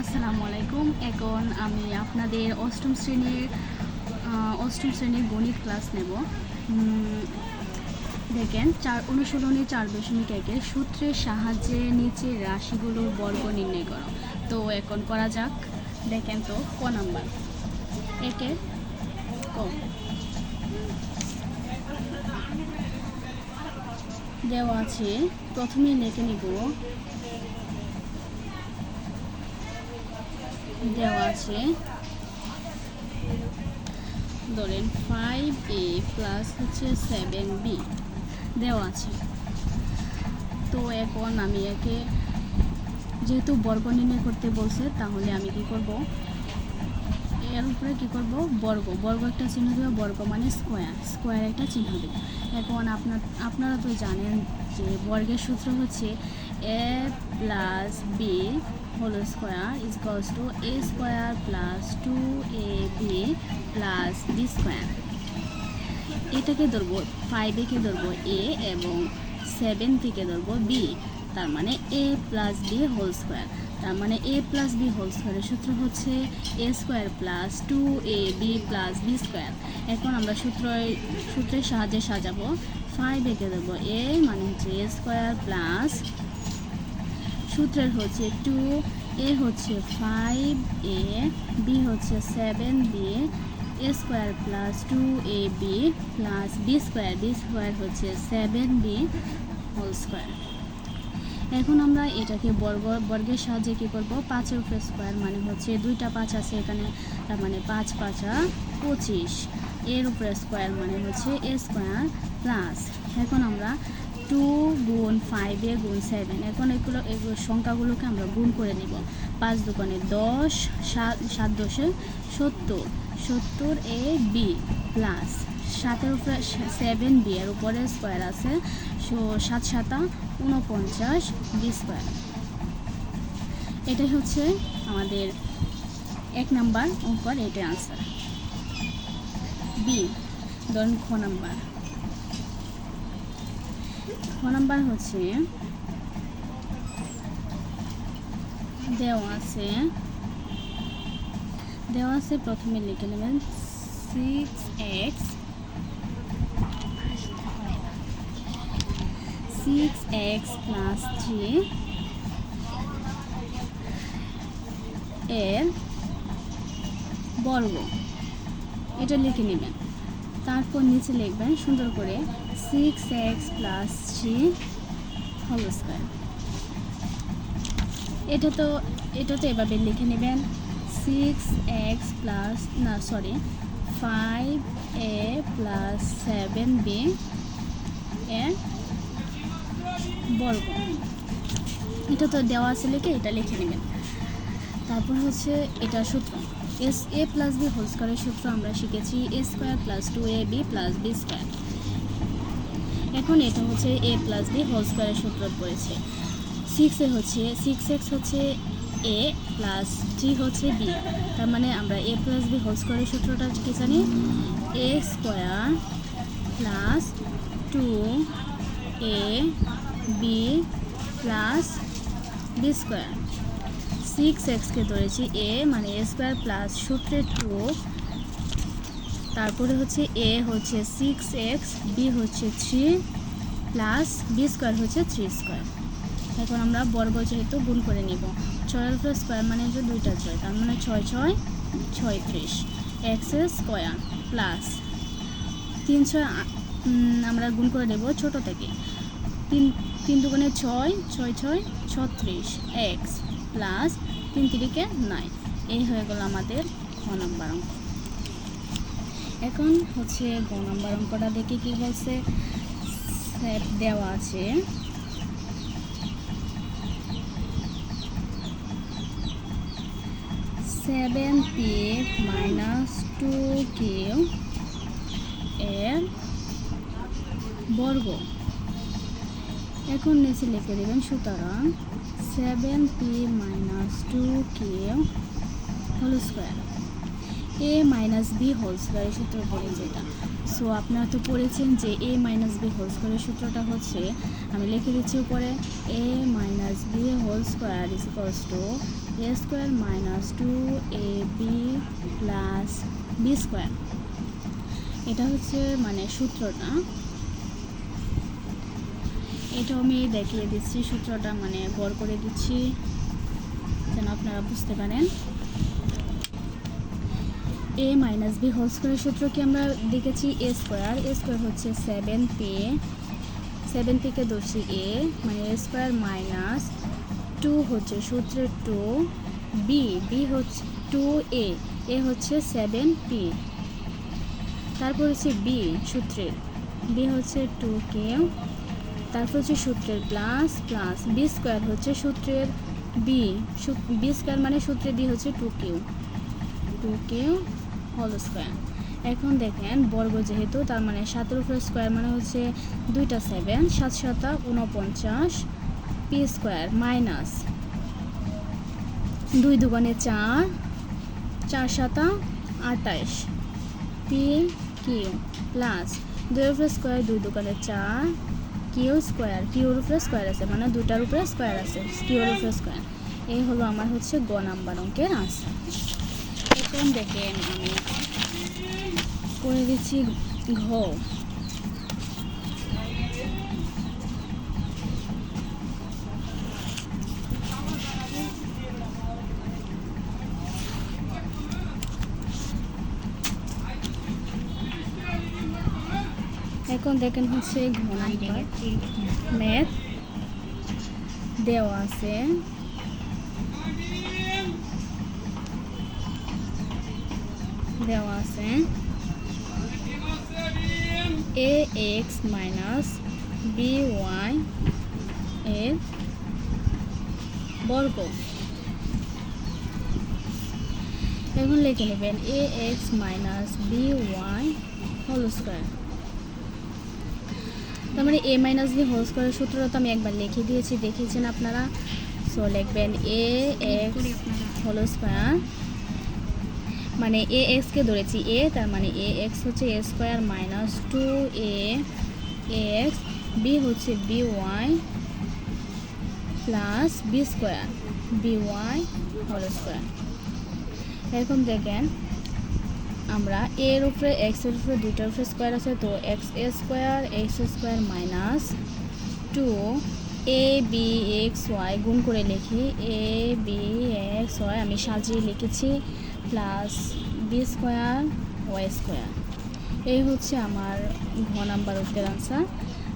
আসসালামু আলাইকুম। এখন আমি আপনাদের অষ্টম শ্রেণীর গণিত ক্লাস নেব। দেখেন, অনুশীলনী 4.1 সূত্রের সাহায্যে নিচের রাশিগুলোর বর্গ নির্ণয় করো। তো এখন করা যাক। দেখেন তো ক নাম্বার, একে ক দেওয়া আছে। প্রথমে লিখে নিব, দেওয়া আছে ধরেন 5a প্লাস হচ্ছে 7b দেওয়া আছে। তো এখন আমি একে যেহেতু বর্গ নির্ণয় করতে বলছে, তাহলে আমি কি করব, এর উপরে কি করব, বর্গ একটা চিহ্ন দেবো। বর্গ মানে স্কোয়ার একটা চিহ্ন দেব। এখন আপনারা তো জানেন যে বর্গের সূত্র হচ্ছে a plus B whole square equals to a square plus 2ab plus B square. এটাকে ধরবো 5 ধরবো a এবং 7 থেকে ধরবো b, তার মানে a plus B whole square. তার মানে a প্লাস বি হোল স্কোয়ারের সূত্র হচ্ছে a square plus 2ab plus B square. এখন আমরা সূত্রের সাহায্যে সাজাবো। 5 দেবো a মানে হচ্ছে a স্কোয়ার প্লাস, সূত্রের হচ্ছে 2, a হচ্ছে 5a, b হচ্ছে 7b, a square plus 2ab plus B square হচ্ছে 7b হোল স্কোয়ার। এখন আমরা এটাকে বর্গের সাহায্যে কী করবো, 5-এর উপরে স্কোয়ার মানে হচ্ছে 2টা 5 আছে এখানে, তার মানে 5×5 = 25, এর উপরে স্কোয়ার মানে হচ্ছে a স্কোয়ার প্লাস, এখন আমরা 2 গুণ 5a গুণ 7, এখন এগুলো সংখ্যাগুলোকে আমরা গুণ করে নিব। 5 দুগুণে 10, 7 10 70, 70ab প্লাস 7-এর উপরে 7b এর উপরে স্কোয়ার আছে, 7 7 49 বি স্কোয়ার। এটাই হচ্ছে আমাদের 1 নাম্বার অঙ্কর, এটাই আনসার। বি ধরুন খ নাম্বার হচ্ছে দেওয়া আছে প্রথমে লিখে নেবেন 6x প্লাস 3 এর বর্গ, এটা লিখে নেবেন। তারপর নিচে লিখবেন সুন্দর করে 6x প্লাস 3 হোল স্কোয়ার। এটা তো এভাবে লিখে নেবেন 6x plus 5a plus 7b এর বর্গ। এটা তো দেওয়া আছে, লিখে এটা লিখে নেবেন। তারপর হচ্ছে এটা সূত্র a প্লাস বি হোল স্কোয়ারের সূত্র আমরা শিখেছি a square plus 2ab plus B square. এখন এটা হচ্ছে a প্লাস বি হোল স্কোয়ারের সূত্র পড়েছে। 6x হচ্ছে a প্লাস 3 হচ্ছে b, তার মানে আমরা a প্লাস বি হোল স্কোয়ারের সূত্রটা কি জানি, a square plus 2ab plus B square. 6xকে ধরেছি a মানে a স্কোয়ার প্লাস সূত্রে 2, তারপরে হচ্ছে a হচ্ছে 6x, b হচ্ছে 3 প্লাস বি স্কোয়ার হচ্ছে 3 স্কোয়ার। এখন আমরা বর্গ যেহেতু গুণ করে নিব, 6-এর উপরে স্কোয়ার মানে যে 2টা 6, তার মানে 6 6 36 x স্কোয়ার প্লাস 3 6 আমরা গুণ করে নেব ছোট থেকে, 3 দুগুণে 6, 6 6 36 x প্লাস 3 3 9। এই হয়ে গেল আমাদের খ নাম্বার অঙ্ক। এখন হচ্ছে গ নাম্বার অঙ্কটা দেখে কি বলছে, দেওয়া আছে 7p মাইনাস 2q এর বর্গ। এখন নিচে লিখে দেবেন, সুতরাং 7p minus 2q whole square. A minus B whole স্কোয়ারের সূত্র পড়ে যেটা। সো আপনারা তো পড়েছেন যে এ মাইনাস বি হোল স্কোয়ারের সূত্রটা হচ্ছে, আমি লিখে দিচ্ছি উপরে, A minus B whole square is equals to A square minus 2ab plus B square. এটা হচ্ছে মানে সূত্রটা, এটা আমি দেখিয়ে দিচ্ছি সূত্রটা, মানে বড় করে দিচ্ছি যেন আপনারা বুঝতে পারেন। এ মাইনাস বি হোল স্কোয়ারের সূত্র কি আমরা দেখেছি, এ স্কোয়ার হচ্ছে 7p-কে দোষী এ, মানে এ স্কোয়ার মাইনাস 2 হচ্ছে সূত্রের 2, বি হচ্ছে 2a, এ হচ্ছে 7p, তারপর হচ্ছে বি সূত্রের, বি হচ্ছে 2k, তারপর হচ্ছে সূত্রের প্লাস বি স্কোয়ার হচ্ছে সূত্রের বি স্কোয়ার মানে সূত্রের বি হচ্ছে 2k হোল স্কোয়ার। এখন দেখেন বর্গ যেহেতু, তার মানে 7 উপরে স্কোয়ার মানে হচ্ছে 2টা 7, 7 7 49 পি স্কোয়ার মাইনাস 2 দুগুণে 4, 4 7 28 পি কিউ প্লাস 2 উপরে স্কোয়ার 2 দুগুণে 4 কিউ স্কোয়ার, কিউর উপরে স্কোয়ার আছে মানে 2টার উপরে স্কোয়ার আছে, কিউর উপরে স্কোয়ার। এই হলো আমার হচ্ছে গ নাম্বার অঙ্কের আনসার। এখন দেখেন আমি করে দিচ্ছি ঘ। এখন দেখেন হচ্ছে ঘ নাম্বার, ম্যাথ দেওয়া আছে, A X minus B Y এর বর্গ। এখন লিখে নেবেন A X minus B Y whole square. তার মানে এ মাইনাস বি হোল স্কোয়ারের সূত্রটা তো আমি একবার লিখে দিয়েছি, দেখিয়েছেন আপনারা। সো লিখবেন এ এক্স হোল স্কোয়ার, মানে এ এক্সকে ধরেছি এ, তার মানে এ এক্স হচ্ছে A square minus 2a X, B হচ্ছে B Y plus B square B Y whole square. এখন দেখেন আমরা এর উপরে এক্সের উপরে 2টার উপরে স্কোয়ার আছে, তো এক্স স্কোয়ার মাইনাস 2abxy গুণ করে লিখি abxy, আমি সাজিয়ে লিখেছি, plus B square Y square. এই হচ্ছে আমার ঘ নাম্বার উত্তর আনসার।